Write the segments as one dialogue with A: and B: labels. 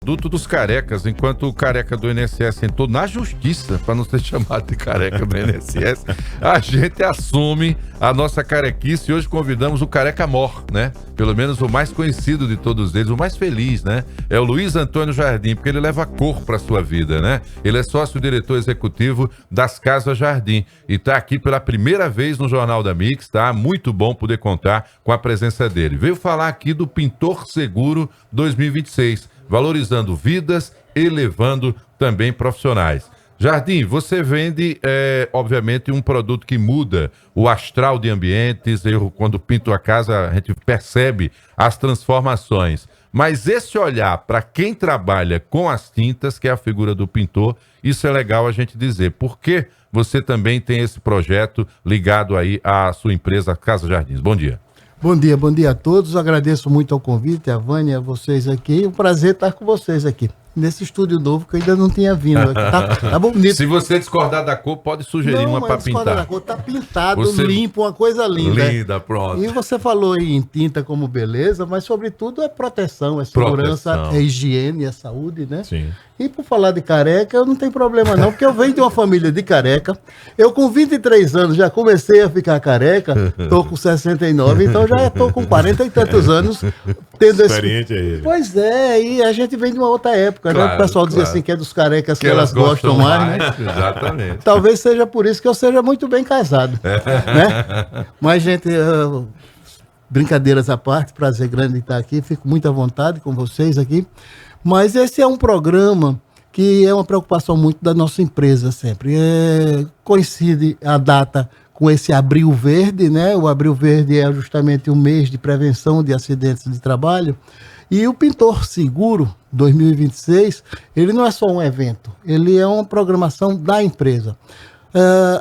A: produto dos carecas, enquanto o careca do INSS entrou na justiça para não ser chamado de careca do INSS, a gente assume a nossa carequice e hoje convidamos o Careca Mor, né? Pelo menos o mais conhecido de todos eles, o mais feliz, né? É o Luiz Antônio Jardim, porque ele leva cor para sua vida, né? Ele é sócio-diretor executivo das Casas Jardim e está aqui pela primeira vez no Jornal da Mix, tá? Muito bom poder contar com a presença dele. Veio falar aqui do Pintor Seguro 2026, valorizando vidas, elevando também profissionais. Jardim, você vende, obviamente, um produto que muda o astral de ambientes. Eu, quando pinto a casa, a gente percebe as transformações. Mas esse olhar para quem trabalha com as tintas, que é a figura do pintor, isso é legal a gente dizer. Por que você também tem esse projeto ligado aí à sua empresa Casa Jardins? Bom dia.
B: Bom dia a todos. Agradeço muito ao convite, a Vânia, a vocês aqui. Um prazer estar com vocês aqui, nesse estúdio novo que eu ainda não tinha vindo. Tá bonito.
A: Se você discordar da cor, pode sugerir uma para pintar.
B: Da cor, tá pintado, limpo, uma coisa linda.
A: Linda, pronto.
B: E você falou aí em tinta como beleza, mas sobretudo é proteção, é segurança, é higiene, é saúde, né?
A: Sim.
B: E por falar de careca, eu não tenho problema não, porque eu venho de uma família de careca. Eu com 23 anos já comecei a ficar careca, tô com 69, então já estou com 40 e tantos anos. Tendo
C: experiente aí.
B: Pois é, e a gente vem de uma outra época, claro, né? O pessoal dizia assim que é dos carecas que elas gostam mais, né?
A: Exatamente.
B: Talvez seja por isso que eu seja muito bem casado, né? Mas, gente, brincadeiras à parte, prazer grande estar aqui, fico muito à vontade com vocês aqui. Mas esse é um programa que é uma preocupação muito da nossa empresa sempre. Coincide a data com esse Abril Verde, né? O Abril Verde é justamente um mês de prevenção de acidentes de trabalho. E o Pintor Seguro 2026, ele não é só um evento, ele é uma programação da empresa.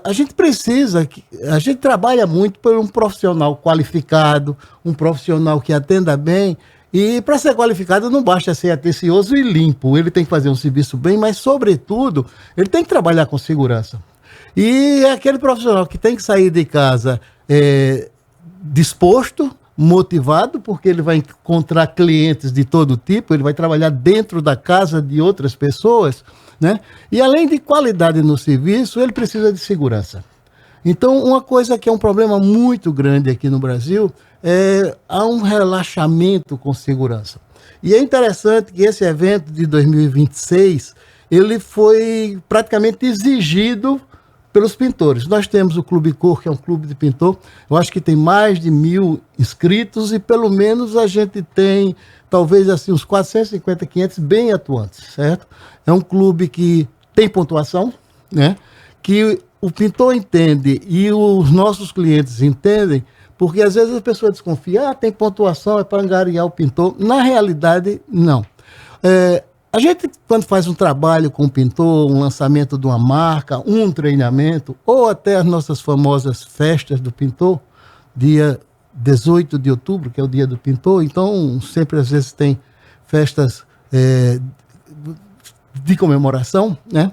B: A gente trabalha muito por um profissional qualificado, um profissional que atenda bem. E para ser qualificado não basta ser atencioso e limpo, ele tem que fazer um serviço bem, mas sobretudo ele tem que trabalhar com segurança. E é aquele profissional que tem que sair de casa disposto, motivado, porque ele vai encontrar clientes de todo tipo, ele vai trabalhar dentro da casa de outras pessoas, né? E além de qualidade no serviço, ele precisa de segurança. Então, uma coisa que é um problema muito grande aqui no Brasil há um relaxamento com segurança. E é interessante que esse evento de 2026, ele foi praticamente exigido pelos pintores. Nós temos o Clube Cor, que é um clube de pintor, eu acho que tem mais de 1.000 inscritos e pelo menos a gente tem, talvez assim, uns 450, 500 bem atuantes, certo? É um clube que tem pontuação, né? Que o pintor entende e os nossos clientes entendem, porque às vezes a pessoa desconfia, tem pontuação, é para angariar o pintor. Na realidade, não. A gente, quando faz um trabalho com o pintor, um lançamento de uma marca, um treinamento, ou até as nossas famosas festas do pintor, dia 18 de outubro, que é o dia do pintor, então sempre às vezes tem festas de comemoração, né?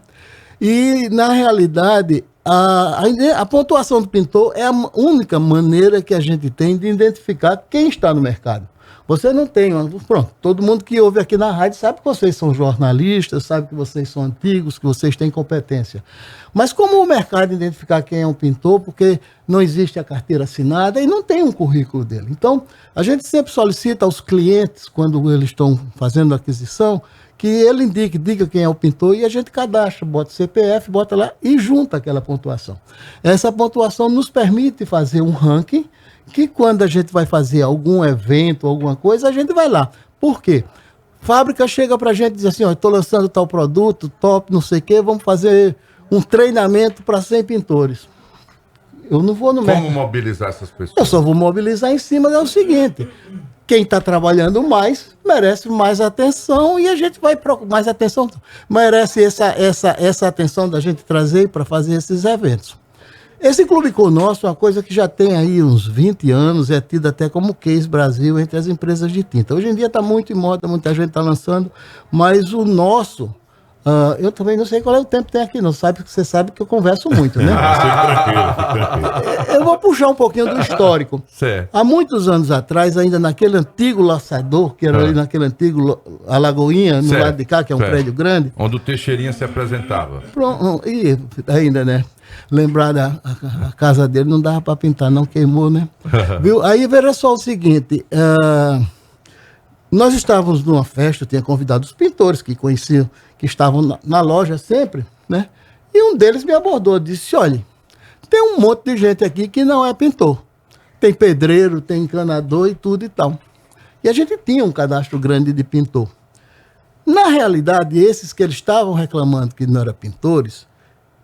B: E, na realidade, a pontuação do pintor é a única maneira que a gente tem de identificar quem está no mercado. Você não tem, pronto, todo mundo que ouve aqui na rádio sabe que vocês são jornalistas, sabe que vocês são antigos, que vocês têm competência. Mas como o mercado identificar quem é um pintor, porque não existe a carteira assinada e não tem um currículo dele. Então, a gente sempre solicita aos clientes, quando eles estão fazendo a aquisição, que ele diga quem é o pintor e a gente cadastra, bota CPF, bota lá e junta aquela pontuação. Essa pontuação nos permite fazer um ranking que quando a gente vai fazer algum evento, alguma coisa, a gente vai lá. Por quê? Fábrica chega pra gente e diz assim, estou lançando tal produto, top, não sei o quê, vamos fazer um treinamento para 100 pintores. Eu não vou no mercado.
A: Como mobilizar essas pessoas?
B: Eu só vou mobilizar em cima do seguinte: quem está trabalhando mais merece mais atenção e a gente vai procurar mais atenção. Merece essa atenção da gente trazer para fazer esses eventos. Esse Clube Conosco é uma coisa que já tem aí uns 20 anos, é tido até como case Brasil entre as empresas de tinta. Hoje em dia está muito em moda, muita gente está lançando, mas o nosso, Eu também não sei qual é o tempo que tem aqui, não. Você sabe que eu converso muito, né?
C: Fique tranquilo.
B: Eu vou puxar um pouquinho do histórico.
A: Certo.
B: Há muitos anos atrás, ainda naquele antigo laçador, que era ali naquele antigo Alagoinha, no
A: Certo,
B: lado de cá, que é um
A: certo.
B: prédio grande.
A: Onde o Teixeirinha se apresentava.
B: Pronto, e ainda, né? Lembrar a casa dele não dava para pintar, não queimou, né? Viu? Aí veja só o seguinte: nós estávamos numa festa, eu tinha convidado os pintores que conheciam, que estavam na loja sempre, né? E um deles me abordou, disse: olha, tem um monte de gente aqui que não é pintor. Tem pedreiro, tem encanador e tudo e tal. E a gente tinha um cadastro grande de pintor. Na realidade, esses que eles estavam reclamando que não eram pintores,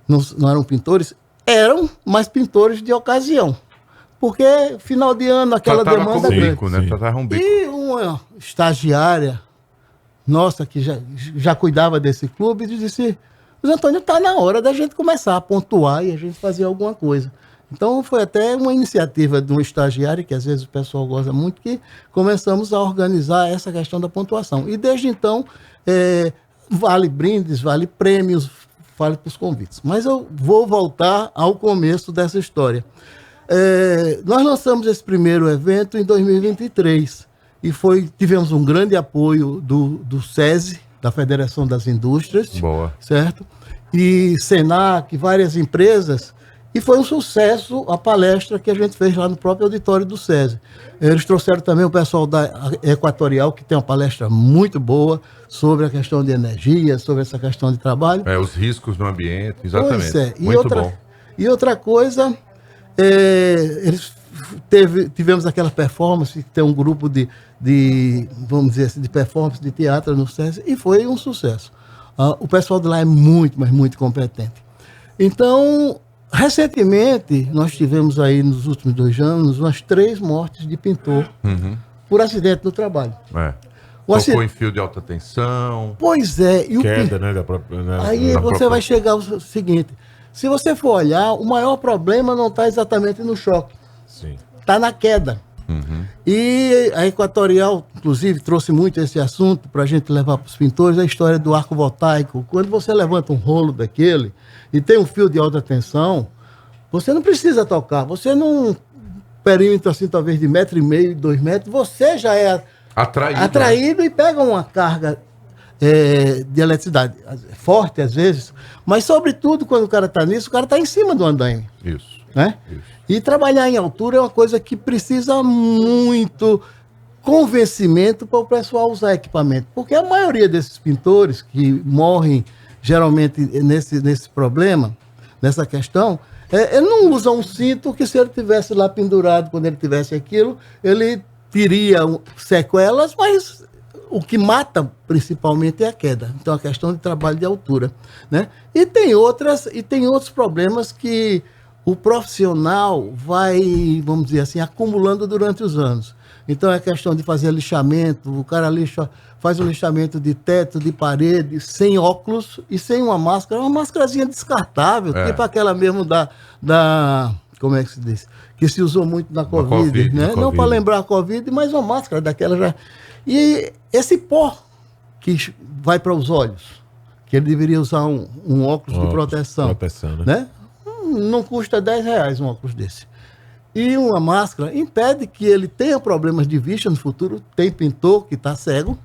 B: não eram pintores, eram mais pintores de ocasião. Porque final de ano, aquela
A: Tratava
B: demanda
A: como
B: grande.
A: bico, né?
C: Sim.
A: Tratava um bico.
B: E uma estagiária nossa, que já cuidava desse clube, disse: Luiz Antônio, está na hora da gente começar a pontuar e a gente fazer alguma coisa. Então foi até uma iniciativa de um estagiário, que às vezes o pessoal gosta muito, que começamos a organizar essa questão da pontuação. E desde então, vale brindes, vale prêmios, vale para os convites. Mas eu vou voltar ao começo dessa história. Nós lançamos esse primeiro evento em 2023 e tivemos um grande apoio do SESI, da Federação das Indústrias,
A: Boa.
B: certo? E Senac, várias empresas, e foi um sucesso a palestra que a gente fez lá no próprio auditório do SESI. Eles trouxeram também o pessoal da Equatorial, que tem uma palestra muito boa sobre a questão de energia, sobre essa questão de trabalho.
A: Os riscos no ambiente, exatamente.
B: Pois é.
A: Muito bom.
B: E outra coisa, tivemos aquela performance, que tem um grupo de vamos dizer assim, de performance de teatro no SESI, e foi um sucesso. O pessoal de lá é muito, mas muito competente. Então, recentemente, nós tivemos aí nos últimos 2 anos umas 3 mortes de pintor por acidente no trabalho.
A: Tocou em fio de alta tensão.
B: Pois é. E
C: Queda, né? Da própria, né,
B: aí
C: da
B: você
C: própria...
B: vai chegar ao seguinte: se você for olhar, o maior problema não está exatamente no choque,
C: Sim.
B: está na queda. E a Equatorial, inclusive, trouxe muito esse assunto para a gente levar para os pintores, a história do arco voltaico. Quando você levanta um rolo daquele e tem um fio de alta tensão, você não precisa tocar. Você num perímetro assim, talvez de 1,5 metro, 2 metros, você já é atraído e pega uma carga de eletricidade forte, às vezes. Mas, sobretudo, quando o cara está nisso, o cara está em cima do andaime.
A: Isso.
B: Né? E trabalhar em altura é uma coisa que precisa muito convencimento para o pessoal usar equipamento. Porque a maioria desses pintores que morrem geralmente nesse problema, nessa questão, ele não usa um cinto que, se ele tivesse lá pendurado, quando ele tivesse aquilo, ele teria sequelas, mas o que mata principalmente é a queda. Então, a questão de trabalho de altura, né? E tem outros problemas que o profissional vai, vamos dizer assim, acumulando durante os anos. Então, é questão de fazer lixamento, o cara faz um lixamento de teto, de parede, sem óculos e sem uma máscarazinha descartável, tipo aquela mesmo como é que se diz? Que se usou muito na Covid, né? Não para lembrar a Covid, mas uma máscara daquela já. E esse pó que vai para os olhos, que ele deveria usar um óculos de proteção, né? Não custa R$10 um óculos desse. E uma máscara impede que ele tenha problemas de vista no futuro. Tem pintor que está cego,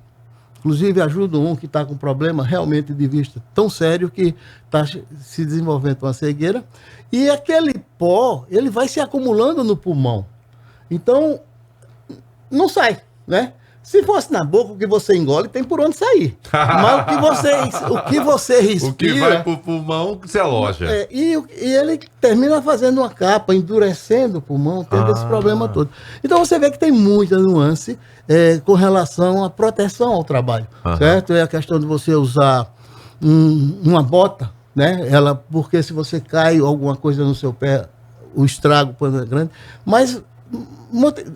B: inclusive ajuda um que está com problema realmente de vista tão sério que está se desenvolvendo uma cegueira. E aquele pó, ele vai se acumulando no pulmão. Então, não sai, né? Se fosse na boca, o que você engole tem por onde sair. Mas o que você respira...
A: O que vai pro pulmão, se aloja.
B: E ele termina fazendo uma capa, endurecendo o pulmão, tendo esse problema todo. Então você vê que tem muita nuance com relação à proteção ao trabalho, certo? É a questão de você usar uma bota, né? Porque se você cai alguma coisa no seu pé, o estrago é grande. Mas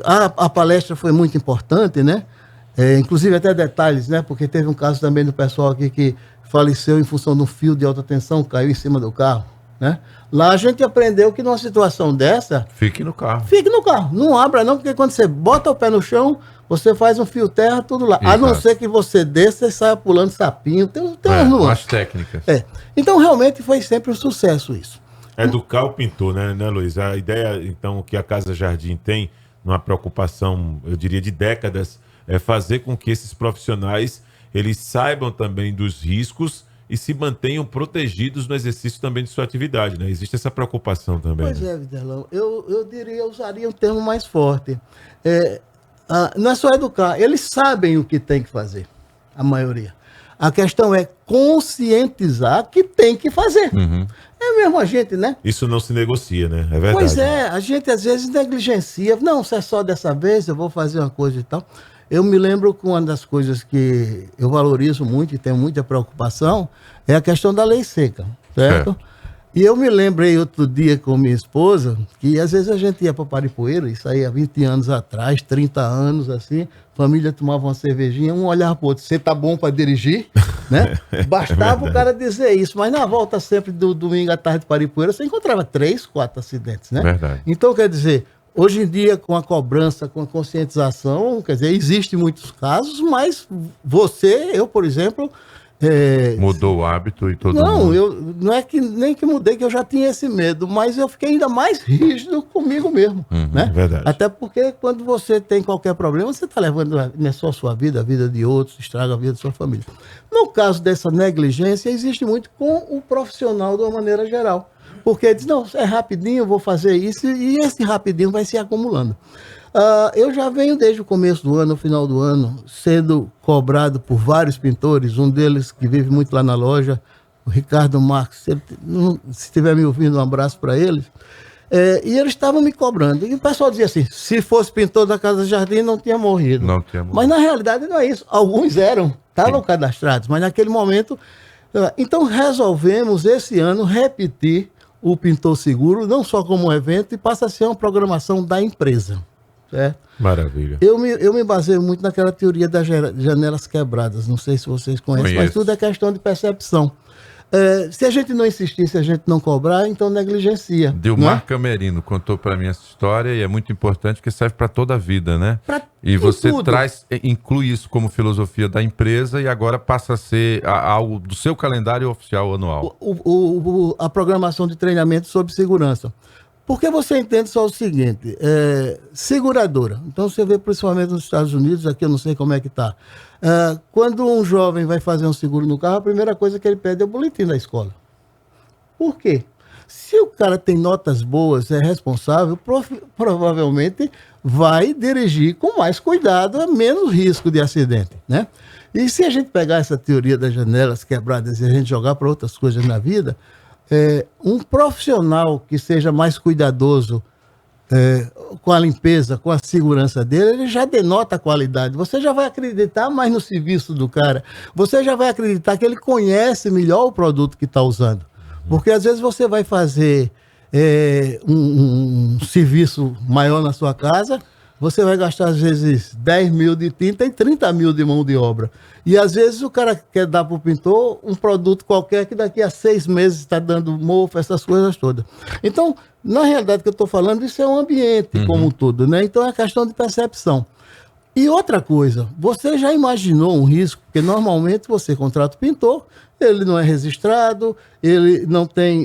B: a palestra foi muito importante, né? Inclusive até detalhes, né? Porque teve um caso também do pessoal aqui que faleceu em função de um fio de alta tensão, caiu em cima do carro, né? Lá a gente aprendeu que numa situação dessa...
A: Fique no carro.
B: Fique no carro, não abra não, porque quando você bota o pé no chão, Você faz um fio terra, tudo lá. A não
A: Exato.
B: ser que você desça e saia pulando sapinho. Tem umas nuances.
A: umas técnicas.
B: Então, realmente, foi sempre um sucesso isso.
C: Educar o pintor, né, Luiz? A ideia, então, que a Casa Jardim tem, numa preocupação, eu diria, de décadas, é fazer com que esses profissionais, eles saibam também dos riscos e se mantenham protegidos no exercício também de sua atividade, né? Existe essa preocupação também.
B: Pois
C: né?
B: é, Videlão. Eu diria, eu usaria um termo mais forte. Não é só educar, eles sabem o que tem que fazer, a maioria. A questão é conscientizar que tem que fazer. É mesmo a gente, né?
C: Isso não se negocia, né? É verdade.
B: Pois é, a gente às vezes negligencia. Não, se é só dessa vez, eu vou fazer uma coisa e tal. Eu me lembro que uma das coisas que eu valorizo muito e tenho muita preocupação é a questão da lei seca, certo? E eu me lembrei outro dia com minha esposa que às vezes a gente ia para Paripoeira, isso aí há 20 anos atrás, 30 anos assim, família tomava uma cervejinha, um olhava para o outro, você tá bom para dirigir? Né? Bastava o cara dizer isso, mas na volta sempre do domingo à tarde de Paripoeira, você encontrava 3, 4 acidentes, né?
A: Verdade.
B: Então, quer dizer, hoje em dia, com a cobrança, com a conscientização, quer dizer, existem muitos casos, mas eu, por exemplo...
A: Mudou o hábito e todo
B: Não,
A: mundo...
B: não é que nem que mudei, que eu já tinha esse medo, mas eu fiquei ainda mais rígido comigo mesmo, né?
C: verdade.
B: Até porque quando você tem qualquer problema, você está levando não é só a sua vida, a vida de outros, estraga a vida da sua família. No caso dessa negligência, existe muito com o profissional de uma maneira geral. Porque diz, não, é rapidinho, eu vou fazer isso, e esse rapidinho vai se acumulando. Eu já venho desde o começo do ano, no final do ano, sendo cobrado por vários pintores, um deles que vive muito lá na loja, o Ricardo Marques, se estiver me ouvindo, um abraço para eles. E eles estavam me cobrando. E o pessoal dizia assim, se fosse pintor da Casa Jardim, não tinha morrido.
A: Não tinha morrido.
B: Mas na realidade não é isso. Alguns estavam cadastrados, mas naquele momento... Então resolvemos esse ano repetir o Pintor Seguro, não só como um evento, e passa a ser uma programação da empresa. Certo?
C: Maravilha.
B: Eu me baseio muito naquela teoria das janelas quebradas. Não sei se vocês conhecem, mas tudo é questão de percepção. Se a gente não insistir, se a gente não cobrar, então negligencia.
A: Dilmar Camerino contou para mim essa história e é muito importante porque serve para toda a vida, né? E você inclui isso como filosofia da empresa e agora passa a ser algo do seu calendário oficial anual.
B: A programação de treinamento sobre segurança. Porque você entende só o seguinte, seguradora. Então você vê principalmente nos Estados Unidos, aqui eu não sei como é que está. Quando um jovem vai fazer um seguro no carro, a primeira coisa que ele pede é o boletim da escola. Por quê? Se o cara tem notas boas, é responsável, provavelmente vai dirigir com mais cuidado, menos risco de acidente, né? E se a gente pegar essa teoria das janelas quebradas e a gente jogar para outras coisas na vida... um profissional que seja mais cuidadoso com a limpeza, com a segurança dele, ele já denota a qualidade. Você já vai acreditar mais no serviço do cara. Você já vai acreditar que ele conhece melhor o produto que está usando. Porque às vezes você vai fazer um serviço maior na sua casa, você vai gastar às vezes 10 mil de tinta e 30 mil de mão de obra. E às vezes o cara quer dar para o pintor um produto qualquer que daqui a 6 meses está dando mofo, essas coisas todas. Então, na realidade que eu estou falando, isso é um ambiente como um todo, né? Então é questão de percepção. E outra coisa, você já imaginou um risco? Porque normalmente você contrata o pintor, ele não é registrado,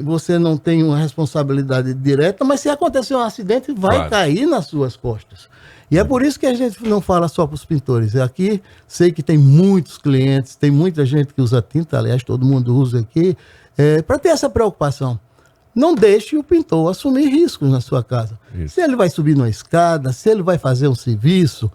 B: você não tem uma responsabilidade direta, mas se acontecer um acidente, vai cair nas suas costas. E é por isso que a gente não fala só para os pintores. Aqui, sei que tem muitos clientes, tem muita gente que usa tinta, aliás, todo mundo usa aqui, para ter essa preocupação. Não deixe o pintor assumir riscos na sua casa. Isso. Se ele vai subir numa escada, se ele vai fazer um serviço,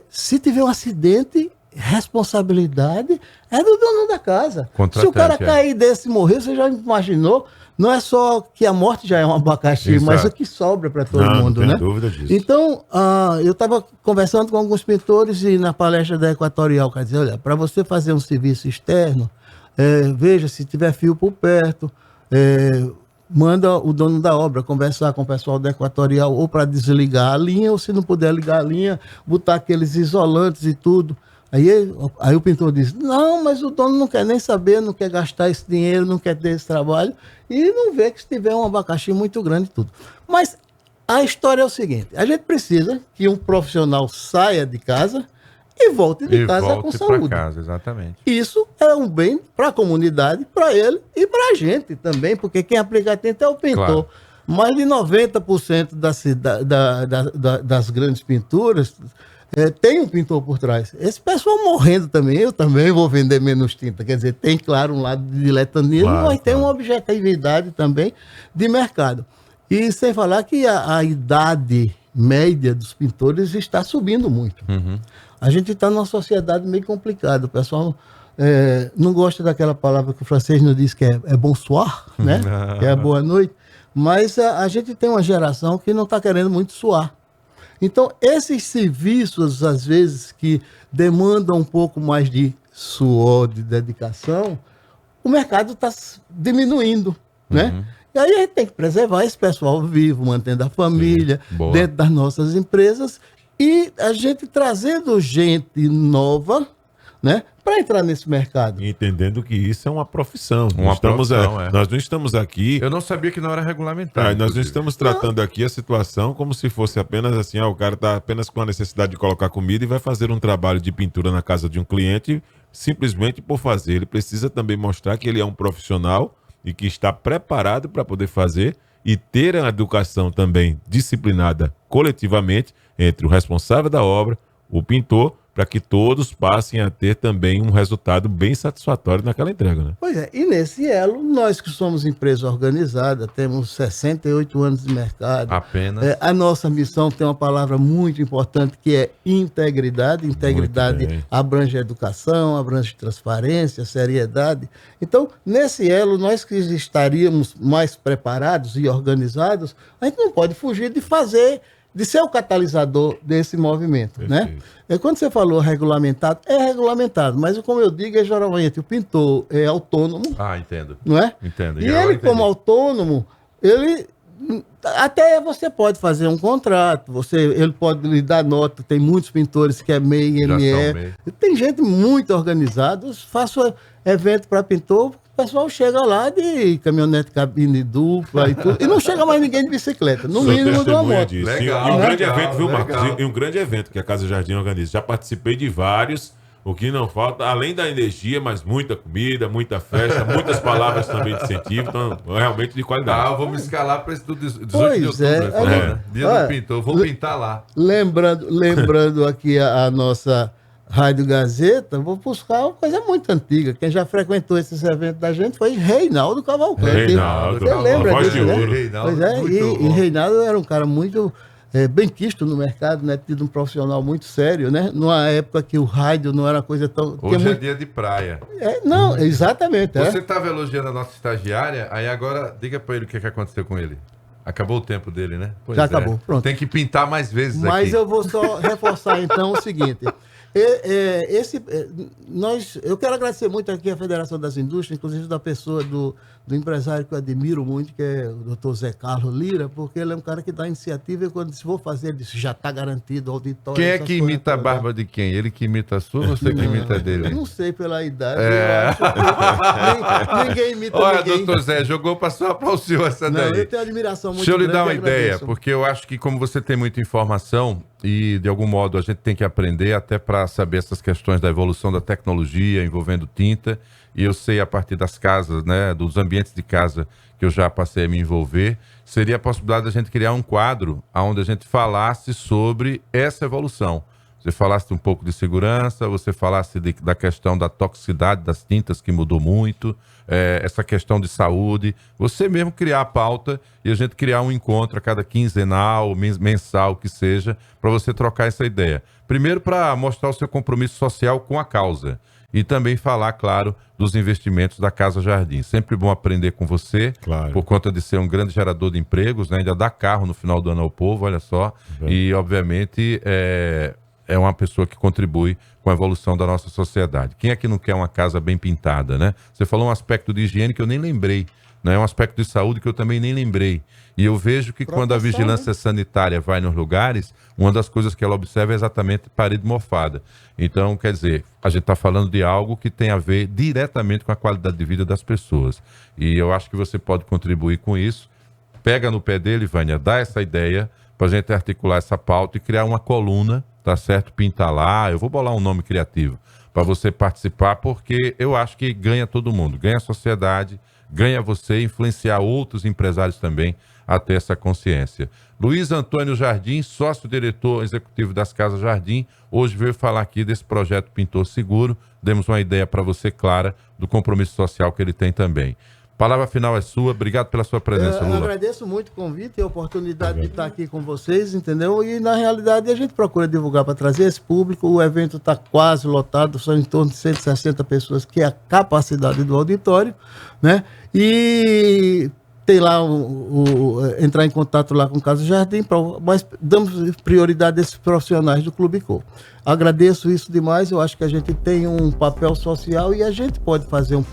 B: se tiver um acidente, responsabilidade é do dono da casa. Se o cara cair desse e morrer, você já imaginou? Não é só que a morte já é um abacaxi, mas o que sobra para todo mundo, né?
C: Não tem dúvida disso.
B: Então, eu estava conversando com alguns pintores e na palestra da Equatorial, quer dizer, olha, para você fazer um serviço externo, veja se tiver fio por perto, manda o dono da obra conversar com o pessoal da Equatorial ou para desligar a linha, ou se não puder ligar a linha, botar aqueles isolantes e tudo. Aí o pintor diz, não, mas o dono não quer nem saber, não quer gastar esse dinheiro, não quer ter esse trabalho, e não vê que se tiver um abacaxi muito grande e tudo. Mas A história é o seguinte: a gente precisa que um profissional saia de casa e volte de casa com
A: volte pra
B: saúde.
A: casa, exatamente.
B: Isso é um bem para a comunidade, para ele e para a gente também, porque quem aplica a tinta é o pintor.
A: Claro.
B: Mais de 90% das grandes pinturas tem um pintor por trás. Esse pessoal morrendo também, eu também vou vender menos tinta. Quer dizer, tem, claro, um lado de diletantismo,
C: Claro,
B: mas tem
C: claro.
B: uma objetividade também de mercado. E sem falar que a idade média dos pintores está subindo muito. A gente está numa sociedade meio complicada. O pessoal não gosta daquela palavra que o francês não diz que é bonsoir, né? Que é boa noite. Mas a gente tem uma geração que não está querendo muito suar. Então, esses serviços, às vezes, que demandam um pouco mais de suor, de dedicação, o mercado está diminuindo, né? E aí a gente tem que preservar esse pessoal vivo, mantendo a família,
A: boa.
B: dentro das nossas empresas, e a gente trazendo gente nova, né, para entrar nesse mercado.
C: Entendendo que isso é uma profissão.
A: Uma profissão,
C: Nós não estamos aqui.
A: Eu não sabia que não era regulamentar.
C: Nós não
A: inclusive.
C: estamos tratando aqui a situação como se fosse apenas assim, o cara está apenas com a necessidade de colocar comida e vai fazer um trabalho de pintura na casa de um cliente simplesmente por fazer. Ele precisa também mostrar que ele é um profissional e que está preparado para poder fazer e ter a educação também disciplinada coletivamente entre o responsável da obra, o pintor, para que todos passem a ter também um resultado bem satisfatório naquela entrega, né?
B: Pois é, e nesse elo, nós que somos empresa organizada, temos 68 anos de mercado.
A: Apenas.
B: A nossa missão tem uma palavra muito importante que é integridade. Integridade
C: Muito bem.
B: abrange a educação, abrange transparência, seriedade. Então, nesse elo, nós que estaríamos mais preparados e organizados, a gente não pode fugir de ser o catalisador desse movimento, né?
C: Perfeito.
B: Quando você falou regulamentado, é regulamentado, mas como eu digo, geralmente o pintor é autônomo,
A: Ah, entendo.
B: não é?
A: Entendo.
B: E
A: agora
B: ele,
A: entendi.
B: como autônomo, ele até você pode fazer um contrato, ele pode lhe dar nota, tem muitos pintores que é MEI,
A: Já são
B: ME,
A: MEI.
B: tem gente muito organizada, faço evento para pintor, o pessoal chega lá de caminhonete cabine dupla e tudo, e não chega mais ninguém de bicicleta, no
C: Sou
B: mínimo de uma
C: testemunha
B: moto.
C: disso.
A: Legal,
C: E um grande
A: legal,
C: evento, viu, Marcos?
A: legal.
C: E um grande evento que a Casa Jardim organiza. Já participei de vários. O que não falta, além da energia, mas muita comida, muita festa, muitas palavras também de incentivo. Então, realmente de
A: Ah,
C: qualidade.
A: eu vou me escalar para esse do 18
B: Pois
A: de outubro.
B: é,
A: né? Falou,
B: olha,
A: né? Dia
B: olha,
A: do pintor. Eu vou pintar lá.
B: Lembrando aqui a nossa Rádio Gazeta, vou buscar uma coisa muito antiga. Quem já frequentou esses eventos da gente foi Reinaldo Cavalcante.
C: Reinaldo,
B: Você lembra
C: voz
B: disso,
C: de
B: né?
C: ouro.
A: Reinaldo,
B: Pois é,
A: muito
B: e
A: bom.
B: Reinaldo era um cara muito bem quisto no mercado, né? Tido um profissional muito sério, né? Numa época que o rádio não era coisa tão... tinha
A: Hoje é
B: muito-
A: dia de praia.
B: Não, exatamente.
A: Você estava elogiando a nossa estagiária, aí agora diga para ele o que aconteceu com ele. Acabou o tempo dele, né? Pois
B: Já acabou, pronto.
A: Tem que pintar mais vezes
B: Mas
A: aqui.
B: eu vou só reforçar então o seguinte. Eu quero agradecer muito aqui à Federação das Indústrias, inclusive da pessoa do empresário que eu admiro muito, que é o Dr. Zé Carlos Lira, porque ele é um cara que dá iniciativa e quando se for fazer, ele disse, já está garantido o auditório.
A: Quem é
B: essas
A: que
B: coisas
A: imita a
B: todas.
A: barba de quem? Ele que imita a sua ou você que imita a
B: Eu
A: dele?
B: não sei pela idade,
A: É.
B: eu acho que ninguém imita
A: Olha,
B: ninguém.
A: doutor Zé, jogou para só para o senhor essa
B: Não,
A: daí.
B: eu tenho admiração muito
A: Deixa eu lhe
B: grande
A: dar uma
B: e
A: ideia,
B: agradeço.
A: porque eu acho que como você tem muita informação e de algum modo a gente tem que aprender até para saber essas questões da evolução da tecnologia envolvendo tinta, e eu sei a partir das casas, né, dos ambientes de casa que eu já passei a me envolver, seria a possibilidade da gente criar um quadro onde a gente falasse sobre essa evolução. Você falasse um pouco de segurança, você falasse da questão da toxicidade das tintas, que mudou muito, essa questão de saúde. Você mesmo criar a pauta e a gente criar um encontro a cada quinzenal, mensal, que seja, para você trocar essa ideia. Primeiro, para mostrar o seu compromisso social com a causa. E também falar, claro, dos investimentos da Casa Jardim. Sempre bom aprender com você,
C: Claro.
A: por conta de ser um grande gerador de empregos, né? Ainda dá carro no final do ano ao povo, olha só. E, obviamente, é uma pessoa que contribui com a evolução da nossa sociedade. Quem é que não quer uma casa bem pintada, né? Você falou um aspecto de higiene que eu nem lembrei, né? Um aspecto de saúde que eu também nem lembrei. E eu vejo que quando a
B: Proteção,
A: vigilância sanitária vai nos lugares, uma das coisas que ela observa é exatamente parede mofada. Então, quer dizer, a gente está falando de algo que tem a ver diretamente com a qualidade de vida das pessoas. E eu acho que você pode contribuir com isso. pega no pé dele, Vânia, dá essa ideia pra gente articular essa pauta e criar uma coluna, tá certo? Pintar lá, eu vou bolar um nome criativo para você participar, porque eu acho que ganha todo mundo, ganha a sociedade, ganha você, influenciar outros empresários também a ter essa consciência. Luiz Antônio Jardim, sócio-diretor executivo das Casas Jardim, hoje veio falar aqui desse projeto Pintor Seguro. Demos uma ideia para você clara do compromisso social que ele tem também. Palavra final é sua. Obrigado pela sua presença, Lula.
B: Eu agradeço muito o convite e a oportunidade de estar aqui com vocês, entendeu? E, na realidade, a gente procura divulgar para trazer esse público. O evento está quase lotado, são em torno de 160 pessoas, que é a capacidade do auditório, né? E tem lá entrar em contato lá com o Casa Jardim, mas damos prioridade a esses profissionais do Clube Cor. Agradeço isso demais, eu acho que a gente tem um papel social e a gente pode fazer um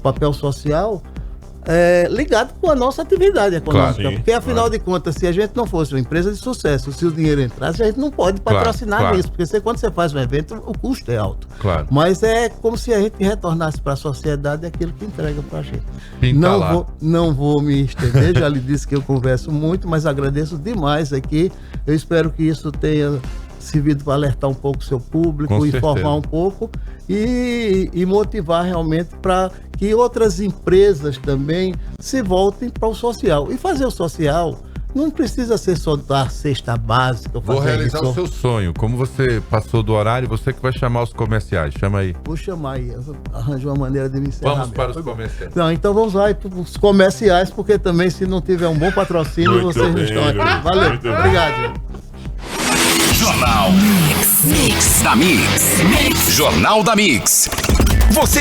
B: papel social ligado com a nossa atividade econômica.
A: Claro,
B: porque, afinal de contas, se a gente não fosse uma empresa de sucesso, se o dinheiro entrasse, a gente não pode patrocinar isso, porque quando você faz um evento, o custo é alto.
A: Claro.
B: Mas é como se a gente retornasse para a sociedade aquilo que entrega para a gente. Não vou me estender, já lhe disse que eu converso muito, mas agradeço demais aqui. Eu espero que isso tenha servido para alertar um pouco o seu público, informar um pouco e motivar realmente para que outras empresas também se voltem para o social. E fazer o social não precisa ser só dar cesta básica.
A: Vou realizar o seu sonho. Como você passou do horário, você que vai chamar os comerciais. Chama aí.
B: Vou chamar aí. Arranjo uma maneira de me encerrar.
A: Vamos para os comerciais.
B: Não, então vamos lá para os comerciais, porque também se não tiver um bom patrocínio,
C: Muito
B: vocês não
C: bem,
B: estão aqui.
C: Luiz.
B: Valeu.
C: Muito bem.
B: Obrigado.
D: Jornal Mix da Mix. Jornal da Mix. Você